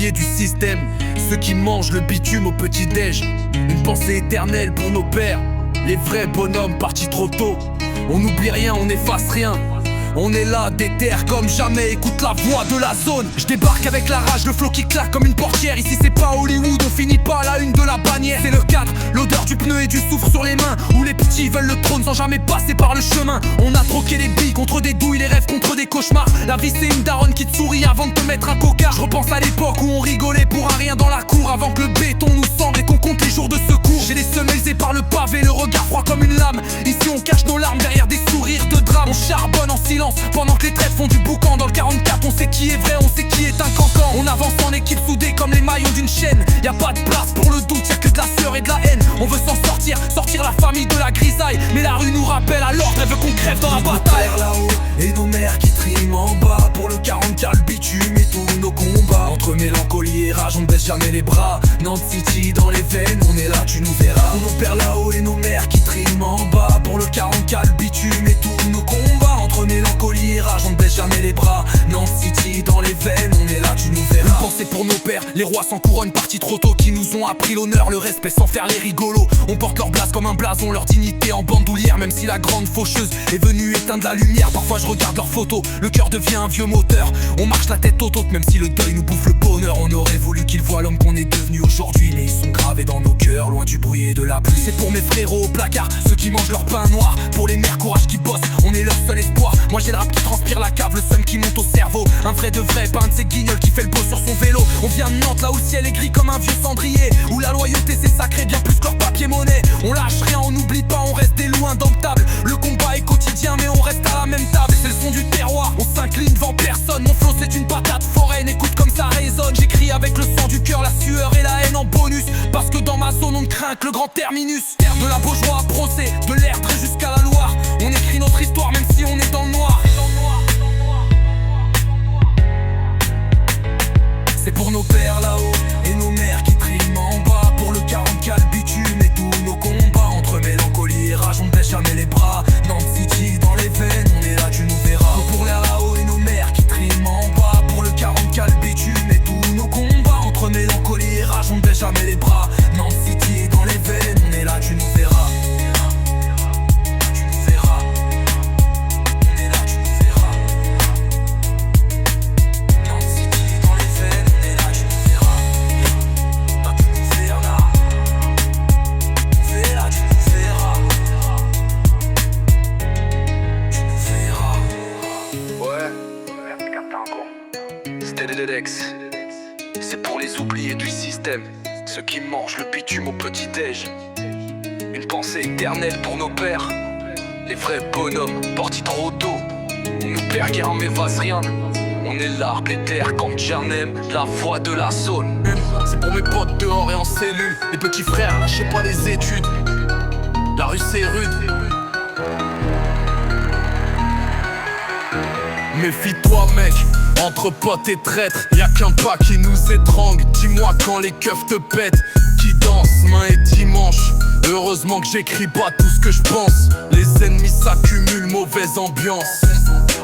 oubliés du système, ceux qui mangent le bitume au petit-déj. Une pensée éternelle pour nos pères, les vrais bonhommes partis trop tôt. On n'oublie rien, on n'efface rien. On est là, déter comme jamais, écoute la voix de la zone. Je débarque avec la rage, le flow qui claque comme une portière. Ici c'est pas Hollywood, on finit pas à la une de la bannière. C'est le cadre, l'odeur du pneu et du soufre sur les mains, où les petits veulent le trône sans jamais passer par le chemin. On a troqué les billes contre des douilles, les rêves contre des cauchemars. La vie c'est une daronne qui te sourit avant de te mettre un coca. Je repense à l'époque où on rigolait pour un rien dans la cour, avant que le béton nous sangle et qu'on compte les jours de secours. J'ai les semelles et par le pavé, le regard froid comme une lame. Ici on cache nos larmes derrière des sourires de drame. On charbonne en silence pendant que les traites font du boucan. Dans le 44 on sait qui est vrai, on sait qui est un cancan. On avance en équipe soudée comme les maillons d'une chaîne. Y'a pas de place pour le doute, y'a que de la sueur et de la haine. On veut s'en sortir, sortir la famille de la grisaille. Mais la rue nous rappelle à l'ordre, elle veut qu'on crève dans la bataille. Là-haut et nos mères qui triment en bas, pour le 44 le bitume et tous nos combats. Entre mélancolie et rage on ne baisse jamais les bras. Nantes City dans les veines, on est là tu nous verras. Pour nos pères là-haut et nos mères qui triment en bas, pour le 44 le bitume et tous nos combats. Entre mélancolie et rage on ne baisse jamais les bras. Nantes City dans les veines, on est là tu nous verras. Une pensée pour nos pères, les rois sans couronne partis trop tôt, qui nous ont appris l'honneur, le respect sans faire les rigolos. On porte leur blase comme un blason, leur dignité en bandoulière. Même si la grande faucheuse est venue éteindre la lumière, parfois je regarde leurs photos, le cœur devient un vieux moteur. On marche la tête haute haute même si le deuil nous bouffe le bonheur. On aurait voulu qu'ils voient l'homme qu'on est devenu aujourd'hui, mais ils sont gravés dans nos cœurs, loin du bruit et de la pluie. C'est pour mes frérots au placard, ceux qui mangent leur pain noir, pour les mères courage qui bossent, on est leur seul espoir. Moi j'ai le rap qui transpire la cave, le seum qui monte au cerveau. Un vrai de vrai, pas un de ces guignols qui fait le beau sur son vélo. On vient de Nantes, là où le ciel est gris comme un vieux cendrier, où la loyauté c'est sacré, bien plus que leur papier-monnaie. On lâche rien, on n'oublie pas, on reste des loups indomptables. Le combat est quotidien mais on reste à la même table. C'est le son du terroir, on s'incline devant personne. Mon flow c'est une patate foraine, écoute comme ça résonne. J'écris avec le sang du cœur, la sueur et la haine en bonus, parce que dans ma zone on ne craint que le grand terminus. De la Beaujoire à Procès, de l'Erdre jusqu'à la Loire, on écrit notre histoire même si on est dans le noir. C'est pour nos pères là-haut et nos mères qui triment en bas, pour le 44 bitume et tous nos combats. Entre mélancolie et rage on ne baisse jamais les bras. Nantes City dans les veines, on est là tu nous verras. Pour l'air là-haut et nos mères qui triment en bas, pour le 44 bitume et tous nos combats. Entre mélancolie et rage on ne baisse jamais les bras. Nantes City dans les veines, on est là tu nous verras. C'est pour les oubliés du système, ceux qui mangent le bitume au petit-déj. Une pensée éternelle pour nos pères, les vrais bonhommes partis trop tôt. On nous perd guère mais vase rien, on est l'arbre, les terres quand j'aime la voix de la zone. C'est pour mes potes dehors et en cellule, les petits frères lâchez pas les études. La rue c'est rude, méfie-toi mec, entre potes et traîtres, y'a qu'un pas qui nous étrangle. Dis-moi quand les keufs te pètent, qui danse main et dimanche. Heureusement que j'écris pas tout ce que je pense. Les ennemis s'accumulent, mauvaise ambiance.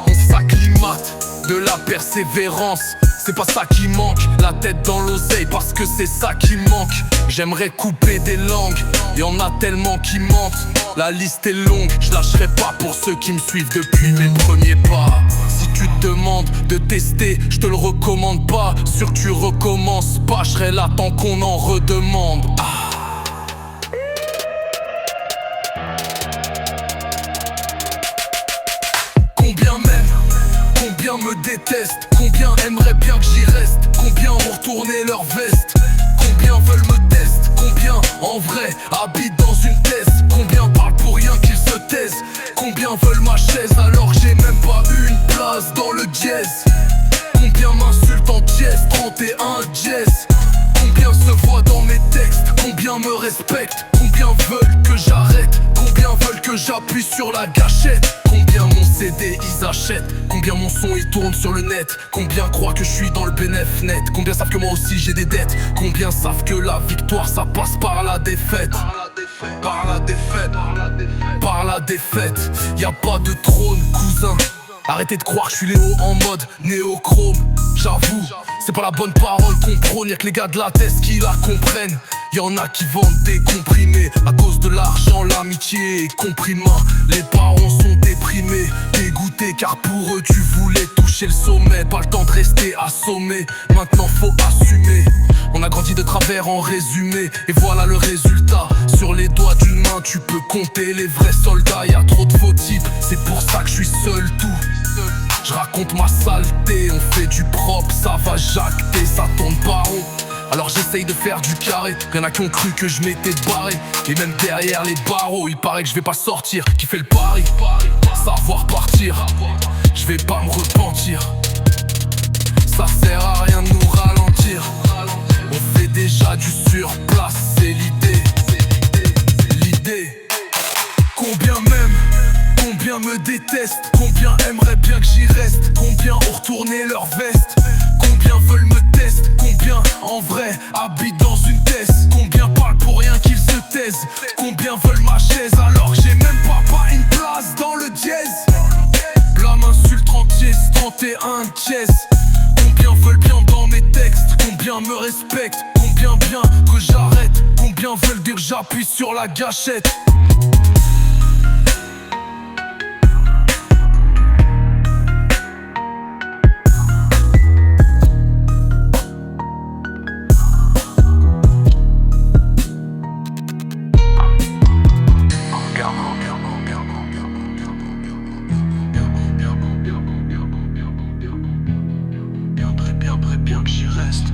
On s'acclimate de la persévérance. C'est pas ça qui manque, la tête dans l'oseille parce que c'est ça qui manque. J'aimerais couper des langues, y'en a tellement qui mentent. La liste est longue, je lâcherai pas pour ceux qui me suivent depuis mes premiers pas. Si tu te demandes de tester, je te le recommande pas. Sûr que tu recommences pas, je serai là tant qu'on en redemande. Combien m'aiment, combien me détestent, combien aimeraient bien que j'y reste, combien ont retourné leur veste, combien veulent me tester, combien en vrai habitent dans une thèse, combien parlent pour rien qu'ils se taisent, combien veulent ma chaise alors que j'ai même pas eu une place dans le dièse, combien m'insultent en dièse, 31 dièse, combien se voient dans mes textes, combien me respectent, combien veulent que j'arrête, combien veulent que j'appuie sur la gâchette, combien mon CD ils achètent, combien mon son il tourne sur le net, combien croient que je suis dans le bénéf net, combien savent que moi aussi j'ai des dettes, combien savent que la victoire ça passe par la défaite. Par la défaite, par la défaite, y'a pas de trône cousin, Arrêtez de croire que je suis Léo en mode néochrome. J'avoue, c'est pas la bonne parole qu'on prône. Y'a que les gars de la thèse qui la comprennent. Y'en a qui vendent des comprimés à cause de l'argent, l'amitié est comprimant. Les parents sont déprimés, dégoûtés, car pour eux tu voulais toucher le sommet. Pas le temps de rester assommé, maintenant faut assumer. On a grandi de travers en résumé, et voilà le résultat. Sur les doigts d'une main tu peux compter les vrais soldats. Y'a trop de faux types, c'est pour ça que je suis seul tout. Je raconte ma saleté, on fait du propre, ça va jacter, ça tourne pas rond. Alors j'essaye de faire du carré, y'en a qui ont cru que je m'étais barré. Et même derrière les barreaux, il paraît que je vais pas sortir. Qui fait le pari, savoir partir. Je vais pas me repentir. Ça sert à rien de nous ralentir. On fait déjà du surplace, c'est l'idée. L'idée. Combien m'aiment, combien me détestent, combien aimeraient bien que j'y reste, combien ont retourné leur veste, combien veulent me tester, combien en vrai habitent dans une thèse, combien parlent pour rien qu'ils se taisent, combien veulent ma chaise alors que j'ai même pas une place dans le dièse. La m'insulte 30 dièse, 31 dièse. Combien veulent bien dans mes textes, combien me respectent, combien bien que j'arrête, combien veulent dire que j'appuie sur la gâchette. Bien que j'y reste.